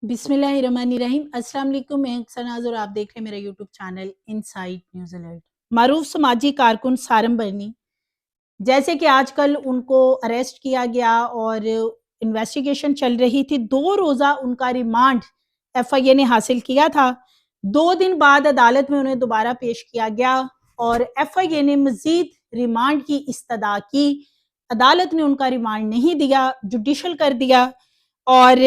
बिस्मिल्लाहिर्रहमानिर्रहीम। अस्सलाम वालेकुम, मैं सनाज और आप देख रहे हैं मेरा YouTube channel inside news alert. मारूफ समाजी कारकुन सारम बरनी, जैसे कि आजकल उनको अरेस्ट किया गया और इन्वेस्टिगेशन चल रही थी, 2 रोज़ा उनका रिमांड एफआईए ने हासिल किया था। 2 दिन बाद अदालत में उन्हें दोबारा पेश किया गया और एफआईए ने मजीद रिमांड की इस्तदा की। अदालत ने उनका रिमांड नहीं दिया, जुडिशल कर दिया और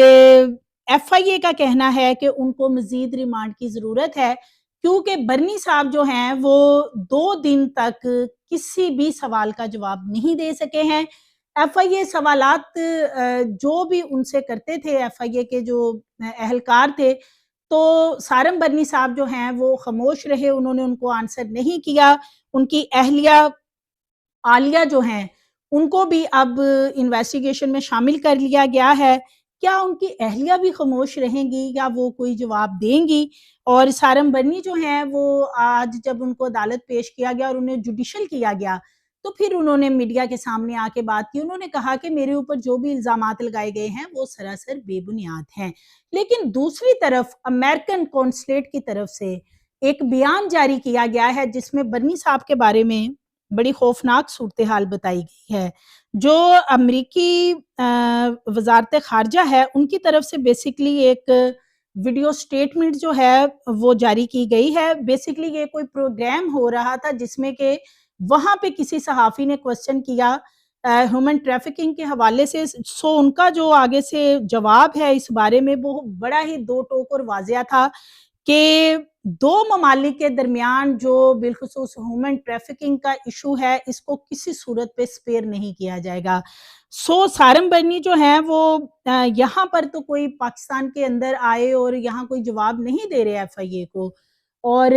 एफआईए का कहना है कि उनको मजीद रिमांड की ज़रूरत है, क्योंकि बरनी साहब जो हैं वो 2 दिन तक किसी भी सवाल का जवाब नहीं दे सके हैं। एफआईए सवालात जो भी उनसे करते थे, एफआईए के जो एहलकार थे, तो सारम बरनी साहब जो हैं वो खामोश रहे, उन्होंने उनको आंसर नहीं किया। उनकी अहलिया आलिया जो हैं उनको भी अब इन्वेस्टिगेशन में शामिल कर लिया गया है। क्या उनकी अहलिया भी खामोश रहेंगी या वो कोई जवाब देंगी? और सारम बरनी जो हैं वो आज जब उनको अदालत पेश किया गया और उन्हें जुडिशल किया गया, तो फिर उन्होंने मीडिया के सामने आके बात की। उन्होंने कहा कि मेरे ऊपर जो भी इल्ज़ामात लगाए गए हैं वो सरासर बेबुनियाद हैं। लेकिन दूसरी तरफ अमेरिकन कॉन्सुलेट की तरफ से एक बयान जारी किया गया है जिसमें बरनी साहब के बारे में बड़ी खौफनाक सूरत हाल बताई गई है। जो अमरीकी वजारत खारजा है उनकी तरफ से बेसिकली एक वीडियो स्टेटमेंट जो है वो जारी की गई है। बेसिकली ये कोई प्रोग्राम हो रहा था जिसमें कि वहां पे किसी सहाफ़ी ने क्वेश्चन किया ह्यूमन ट्रैफिकिंग के हवाले से। सो उनका जो आगे से जवाब है इस बारे में वो बड़ा ही दो टोक और वाजिया था कि 2 ममालिक के दरमियान जो बिलखुसूस ह्यूमन ट्रैफिकिंग का इशू है, इसको किसी सूरत पे स्पेयर नहीं किया जाएगा। सो सारम बरनी जो है वो यहाँ पर तो कोई पाकिस्तान के अंदर आए और यहाँ कोई जवाब नहीं दे रहे एफआईए को, और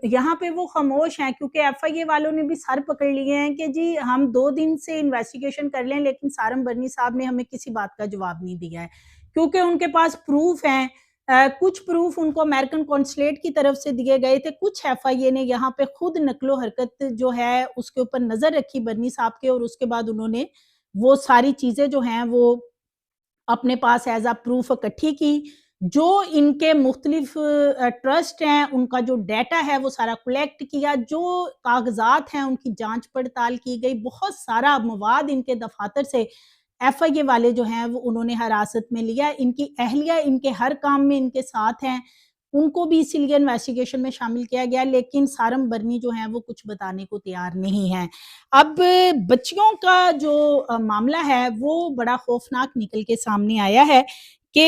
यहाँ पे वो खामोश हैं क्योंकि एफआईए वालों ने भी सर पकड़ लिए हैं कि जी हम 2 दिन से इन्वेस्टिगेशन कर लें, लेकिन सारम बरनी साहब ने हमें किसी बात का जवाब नहीं दिया है, क्योंकि उनके पास प्रूफ हैं। कुछ प्रूफ उनको अमेरिकन कॉन्सुलेट की तरफ से दिए गए थे, कुछ एफआईए ने यहाँ पे खुद नकलो हरकत जो है उसके ऊपर नजर रखी बरनी साहब के, और उसके बाद उन्होंने वो सारी चीजें जो हैं वो अपने पास एज आ प्रूफ इकट्ठी की। जो इनके मुख्तलिफ ट्रस्ट हैं उनका जो डाटा है वो सारा कलेक्ट किया, जो कागजात हैं उनकी जांच पड़ताल की गई, बहुत सारा मवाद इनके दफातर से एफआईए वाले जो हैं वो उन्होंने हिरासत में लिया। इनकी अहलिया इनके हर काम में इनके साथ हैं, उनको भी इसीलिए इन्वेस्टिगेशन में शामिल किया गया, लेकिन सारम बरनी जो हैं वो कुछ बताने को तैयार नहीं है। अब बच्चियों का जो मामला है वो बड़ा खौफनाक निकल के सामने आया है कि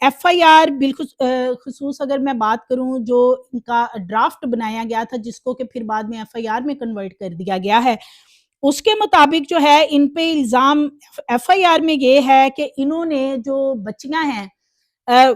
एफआईआर बिलखुसूस अगर मैं बात करूं, जो इनका ड्राफ्ट बनाया गया था जिसको कि फिर बाद में एफआईआर में कन्वर्ट कर दिया गया है, उसके मुताबिक जो है इन पे इल्ज़ाम एफआईआर में ये है कि इन्होंने जो बच्चियां हैं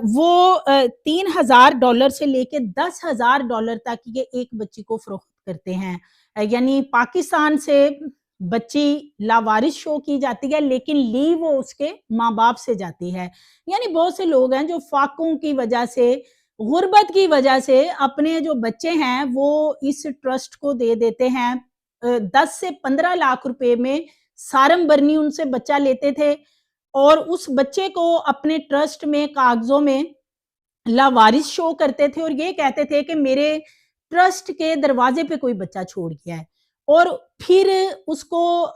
वो $3000 से लेके $10,000 तक ये एक बच्ची को फरोख्त करते हैं। यानी पाकिस्तान से बच्ची लावारिस शो की जाती है, लेकिन ली वो उसके माँ बाप से जाती है। यानी बहुत से लोग हैं जो फाकों की वजह से, गुर्बत की वजह से अपने जो बच्चे हैं वो इस ट्रस्ट को दे देते हैं। 10 से 15 लाख रुपए में सारम बरनी उनसे बच्चा लेते थे और उस बच्चे को अपने ट्रस्ट में कागजों में लावारिस शो करते थे और ये कहते थे कि मेरे ट्रस्ट के दरवाजे पे कोई बच्चा छोड़ गया है, और फिर उसको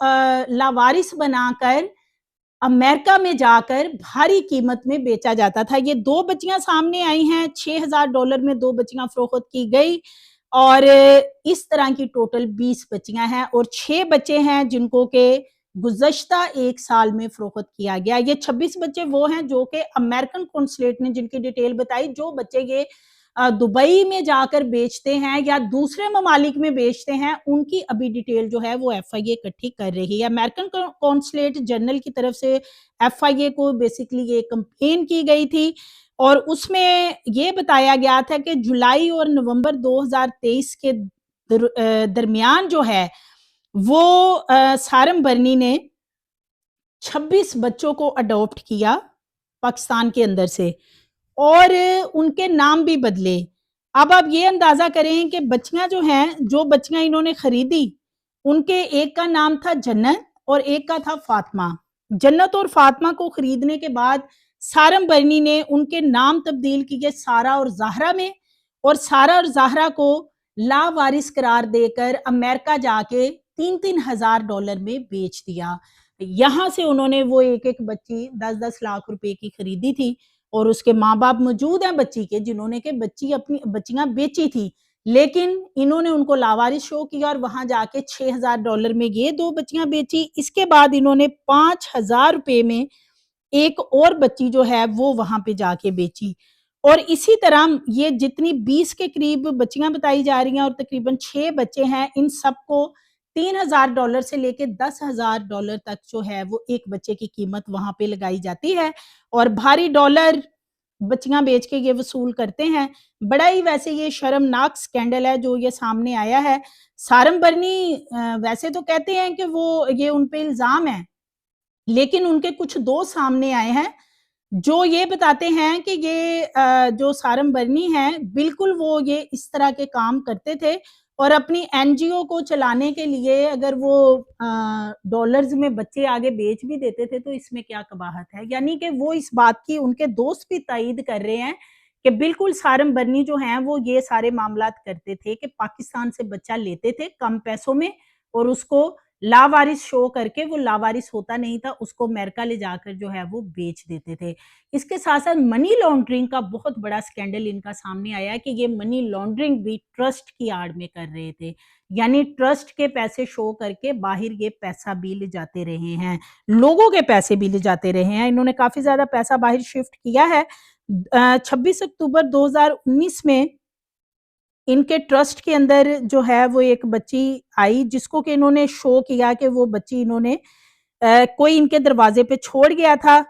लावारिस बनाकर अमेरिका में जाकर भारी कीमत में बेचा जाता था। ये 2 बच्चियां सामने आई हैं, $6000 में 2 बच्चियां फरोख्त की गई, और इस तरह की टोटल 20 बच्चियां हैं और 6 बच्चे हैं जिनको के गुज़श्ता 1 साल में फरोख्त किया गया। ये 26 बच्चे वो हैं जो कि अमेरिकन कॉन्सुलेट ने जिनकी डिटेल बताई, जो बच्चे ये दुबई में जाकर बेचते हैं या दूसरे ममालिक में बेचते हैं, उनकी अभी डिटेल जो है वो एफआईए इकट्ठी कर रही है। अमेरिकन कॉन्सुलेट जनरल की तरफ से एफआईए को बेसिकली ये कंप्लेन की गई थी और उसमें ये बताया गया था कि जुलाई और नवंबर 2023 के दरमियान जो है वो सारम बरनी ने 26 बच्चों को अडॉप्ट किया पाकिस्तान के अंदर से और उनके नाम भी बदले। अब आप ये अंदाजा करें कि बच्चियां जो हैं, जो बच्चियां इन्होंने खरीदी, उनके एक का नाम था जन्नत और एक का था फातिमा। जन्नत और फातिमा को खरीदने के बाद सारम बर्नी ने उनके नाम तब्दील किए सारा और ज़ाहरा में, और सारा और ज़ाहरा को लावारिस करार देकर अमेरिका जाके 3-3 हज़ार डॉलर में बेच दिया। यहाँ से उन्होंने वो एक-एक बच्ची 10-10 लाख रुपए की खरीदी थी, और उसके माँ-बाप मौजूद हैं बच्ची के, जिन्होंने के बच्ची अपनी बच्चियाँ बेची थी। लेकिन इन्होंने उनको लावारिस शो किया और वहाँ जाके 6,000 डॉलर में ये 2 बच्चियाँ बेची। इसके बाद इन्होंने 5,000 रुपए में एक और बच्ची जो है वो वहाँ पे जाके बेची। और इसी तरह ये जितनी 20 के करीब बच्चियाँ बताई जा रही हैं और तकरीबन 6 बच्चे हैं, इन सबको 3,000 डॉलर से लेके 10,000 डॉलर तक जो है वो एक बच्चे की कीमत वहाँ पे लगाई जाती है, और भारी डॉलर बच्चियाँ बेच के ये वसूल करते हैं। बड़ा ही वैसे ये शर्मनाक स्कैंडल है जो ये सामने आया है। सारम बर्नी वैसे तो कहते हैं कि वो ये उन पे इल्ज़ाम है, लेकिन उनके कुछ दोस्त सामने आए हैं जो ये बताते हैं कि ये जो सारम बर्नी हैं, बिल्कुल वो ये इस तरह के काम करते थे, और अपनी एनजीओ को चलाने के लिए अगर वो डॉलर्स में बच्चे आगे बेच भी देते थे तो इसमें क्या कबाहत है। यानी कि वो इस बात की उनके दोस्त भी तायीद कर रहे हैं कि बिल्कुल सारम बर्नी जो हैं वो ये सारे मामलात करते थे कि पाकिस्तान से बच्चा लेते थे कम पैसों में, और उसको लावारिस शो करके, वो लावारिस होता नहीं था, उसको अमेरिका ले जाकर जो है वो बेच देते थे। इसके साथ-साथ मनी लॉन्ड्रिंग का बहुत बड़ा स्कैंडल इनका सामने आया है कि ये मनी लॉन्ड्रिंग भी ट्रस्ट की आड़ में कर रहे थे। यानी ट्रस्ट के पैसे शो करके बाहर ये पैसा भी ले जाते रहे हैं, लोगों के पैसे भी ले जाते रहे हैं। इन्होंने काफ़ी ज़्यादा पैसा बाहर शिफ्ट किया है। 26 अक्टूबर 2019 में इनके ट्रस्ट के अंदर जो है वो एक बच्ची आई, जिसको कि इन्होंने शो किया कि वो बच्ची इन्होंने कोई इनके दरवाजे पे छोड़ गया था,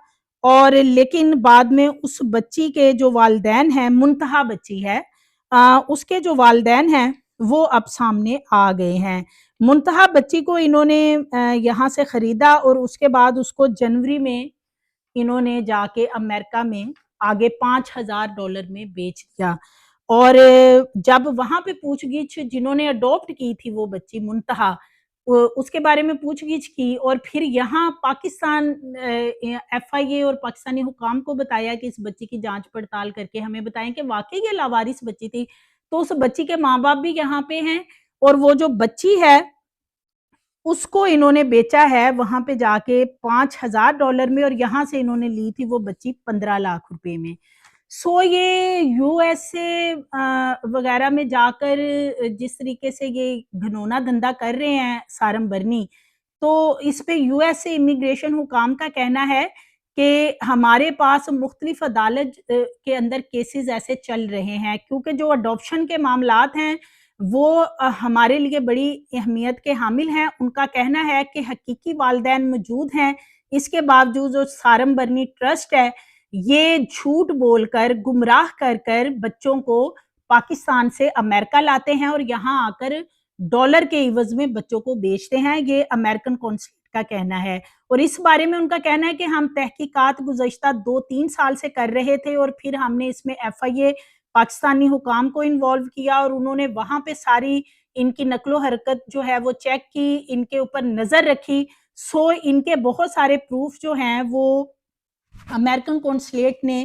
और लेकिन बाद में उस बच्ची के जो वालिदैन हैं, मुंतहा बच्ची है, उसके जो वालिदैन हैं वो अब सामने आ गए हैं। मुंतहा बच्ची को इन्होंने यहाँ से खरीदा और उसके बाद उसको जनवरी में इन्होंने जाके अमेरिका में आगे 5,000 डॉलर में बेच दिया। और जब वहाँ पे पूछ-गिछ जिन्होंने अडॉप्ट की थी वो बच्ची मुंतहा, उसके बारे में पूछ-गिछ की, और फिर यहाँ पाकिस्तान एफआईए और पाकिस्तानी हुकाम को बताया कि इस बच्ची की जाँच-पड़ताल करके हमें बताएँ कि वाक़ई ये लावारिस बच्ची थी। तो उस बच्ची के माँ-बाप भी यहाँ पे हैं, और वो जो बच्ची है उसको इन्होंने बेचा है वहाँ पे जाके 5,000 डॉलर में, और यहाँ से इन्होंने ली थी वो बच्ची 15 लाख रुपए में। सो ये यूएसए वगैरह में जाकर जिस तरीके से ये घिनौना धंधा कर रहे हैं सारम बर्नी, तो इस पे यूएसए इमिग्रेशन हुकाम का कहना है कि हमारे पास मुख्तलिफ अदालत के अंदर केसेस ऐसे चल रहे हैं, क्योंकि जो अडॉप्शन के मामलात हैं वो हमारे लिए बड़ी अहमियत के हामिल हैं। उनका कहना है कि हकीकी वालिदैन मौजूद हैं, इसके बावजूद जो सारम बर्नी ट्रस्ट है, ये झूठ बोलकर, गुमराह कर कर बच्चों को पाकिस्तान से अमेरिका लाते हैं और यहाँ आकर डॉलर के इवज़ में बच्चों को बेचते हैं। ये अमेरिकन कॉन्सुलेट का कहना है, और इस बारे में उनका कहना है कि हम तहकीकात गुज़श्ता 2-3 साल से कर रहे थे, और फिर हमने इसमें एफआईए पाकिस्तानी हुकाम को इन्वॉल्व किया, और उन्होंने वहाँ पे सारी इनकी नक्लो-हरकत जो है वो चेक की, इनके ऊपर नज़र रखी। सो इनके बहुत सारे प्रूफ जो हैं वो अमेरिकन कॉन्सुलेट ने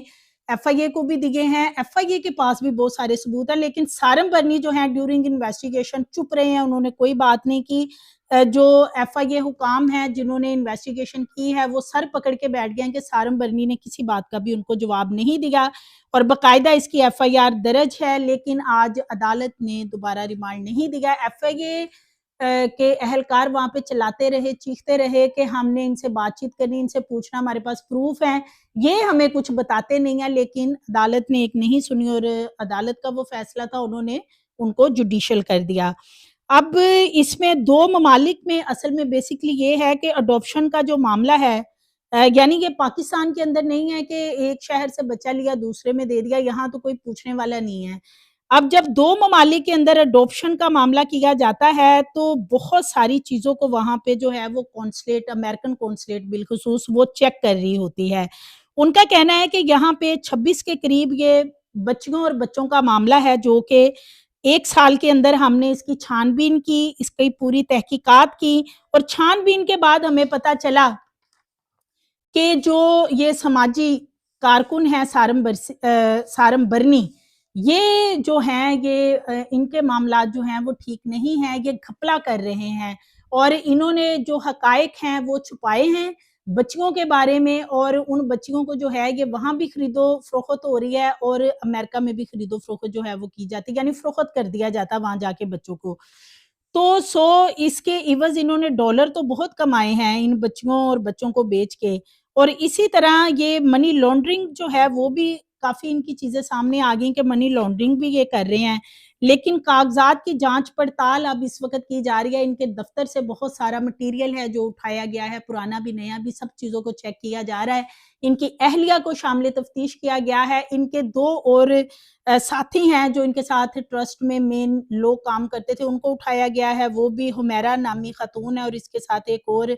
एफआईए को भी दिए हैं। एफआईए के पास भी बहुत सारे सबूत हैं, लेकिन सारम बर्नी जो हैं ड्यूरिंग इन्वेस्टिगेशन चुप रहे हैं, उन्होंने कोई बात नहीं की। जो एफआईए हुकाम हैं जिन्होंने इन्वेस्टिगेशन की है, वो सर पकड़ के बैठ गए हैं कि सारम बर्नी ने किसी बात का भी उनको जवाब नहीं दिया, और बाकायदा इसकी एफआईआर दर्ज है, लेकिन आज अदालत ने दोबारा रिमांड नहीं दिया। एफआईए के अहलकार वहाँ पे चिल्लाते रहे, चीखते रहे कि हमने इनसे बातचीत करनी, इनसे पूछना, हमारे पास प्रूफ हैं, ये हमें कुछ बताते नहीं हैं, लेकिन अदालत ने एक नहीं सुनी, और अदालत का वो फैसला था, उन्होंने उनको जुडिशियल कर दिया। अब इसमें 2 ममालिक में असल में बेसिकली ये है कि अडॉप्शन का जो मामला है, यानी कि पाकिस्तान के अंदर नहीं है कि एक शहर से बच्चा लिया दूसरे में दे दिया, यहाँ तो कोई पूछने वाला नहीं है। अब जब 2 ममालिक के अंदर अडॉप्शन का मामला किया जाता है, तो बहुत सारी चीज़ों को वहाँ पे जो है वो कॉन्सुलेट, अमेरिकन कॉन्सुलेट बिलख़ुसूस वो चेक कर रही होती है। उनका कहना है कि यहाँ पे 26 के करीब ये बच्चियों और बच्चों का मामला है, जो कि 1 साल के अंदर हमने इसकी छानबीन की, इसकी पूरी तहकीकात की, और छानबीन के बाद हमें पता चला कि जो ये समाजी کارکن ہیں سارم برنی، یہ جو ہیں یہ ان کے معاملات جو ہیں وہ ٹھیک نہیں ہیں، یہ گھپلا کر رہے ہیں اور انہوں نے جو حقائق ہیں وہ چھپائے ہیں بچیوں کے بارے میں، اور ان بچیوں کو جو ہے یہ وہاں بھی خرید و فروخت ہو رہی ہے اور امریکہ میں بھی خرید و فروخت جو ہے وہ کی جاتی ہے، یعنی فروخت کر دیا جاتا ہے وہاں جا کے بچوں کو۔ تو اس کے عوض انہوں نے ڈالر تو بہت کمائے ہیں ان بچیوں اور بچوں کو بیچ کے، اور اسی طرح یہ منی لانڈرنگ جو ہے وہ بھی کافی ان کی چیزیں سامنے آ گئیں کہ منی لانڈرنگ بھی یہ کر رہے ہیں، لیکن کاغذات کی جانچ پڑتال اب اس وقت کی جا رہی ہے۔ ان کے دفتر سے بہت سارا مٹیریل ہے جو اٹھایا گیا ہے، پرانا بھی نیا بھی، سب چیزوں کو چیک کیا جا رہا ہے۔ ان کی اہلیہ کو شامل تفتیش کیا گیا ہے، ان کے 2 اور ساتھی ہیں جو ان کے ساتھ ٹرسٹ میں مین لوگ کام کرتے تھے، ان کو اٹھایا گیا ہے، وہ بھی حمیرہ نامی خاتون ہے اور اس کے ساتھ ایک اور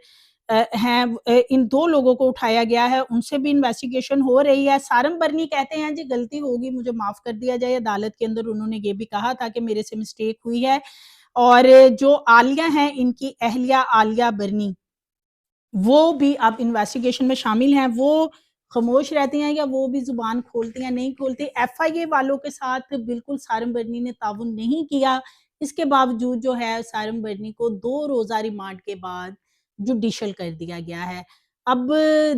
ہیں، ان 2 لوگوں کو اٹھایا گیا ہے، ان سے بھی انویسٹیگیشن ہو رہی ہے۔ سارم برنی کہتے ہیں جی غلطی ہوگی مجھے معاف کر دیا جائے، عدالت کے اندر انہوں نے یہ بھی کہا تھا کہ میرے سے مسٹیک ہوئی ہے، اور جو عالیہ ہیں ان کی اہلیہ عالیہ برنی، وہ بھی اب انویسٹیگیشن میں شامل ہیں، وہ خاموش رہتی ہیں یا وہ بھی زبان کھولتی ہیں نہیں کھولتی؟ ایف آئی اے والوں کے ساتھ بالکل سارم برنی نے تعاون نہیں کیا، اس کے باوجود جو ہے سارم برنی کو 2 روزہ ریمانڈ کے بعد جوڈیشل کر دیا گیا ہے۔ اب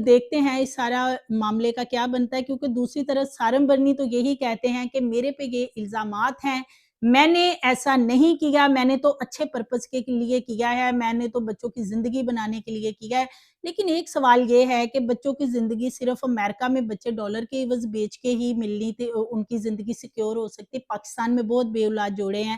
دیکھتے ہیں اس سارا معاملے کا کیا بنتا ہے، کیونکہ دوسری طرف سارم برنی تو یہی کہتے ہیں کہ میرے پہ یہ الزامات ہیں، میں نے ایسا نہیں کیا، میں نے تو اچھے پرپس کے لیے کیا ہے، میں نے تو بچوں کی زندگی بنانے کے لیے کیا ہے۔ لیکن ایک سوال یہ ہے کہ بچوں کی زندگی صرف امریکہ میں بچے ڈالر کے عوض بیچ کے ہی ملنی تھی، ان کی زندگی سیکیور ہو سکتی؟ پاکستان میں بہت بے اولاد جوڑے ہیں،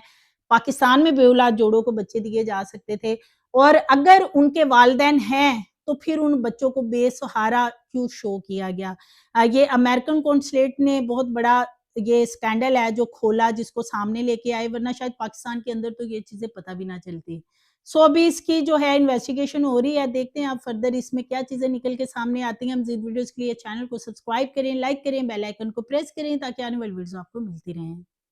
پاکستان میں بے اولاد جوڑوں کو بچے دیے جا سکتے تھے، اور اگر ان کے والدین ہیں تو پھر ان بچوں کو بے سہارا کیوں شو کیا گیا؟ یہ امریکن کونسلیٹ نے بہت بڑا یہ سکینڈل ہے جو کھولا، جس کو سامنے لے کے آئے، ورنہ شاید پاکستان کے اندر تو یہ چیزیں پتہ بھی نہ چلتی۔ سو ابھی اس کی جو ہے انویسٹیگیشن ہو رہی ہے، دیکھتے ہیں اب فردر اس میں کیا چیزیں نکل کے سامنے آتی ہیں۔ مزید ویڈیوز کے لیے چینل کو سبسکرائب کریں، لائک کریں، بیل آئیکن کو پریس کریں تاکہ آنے والی ویڈیوز آپ کو ملتی رہیں۔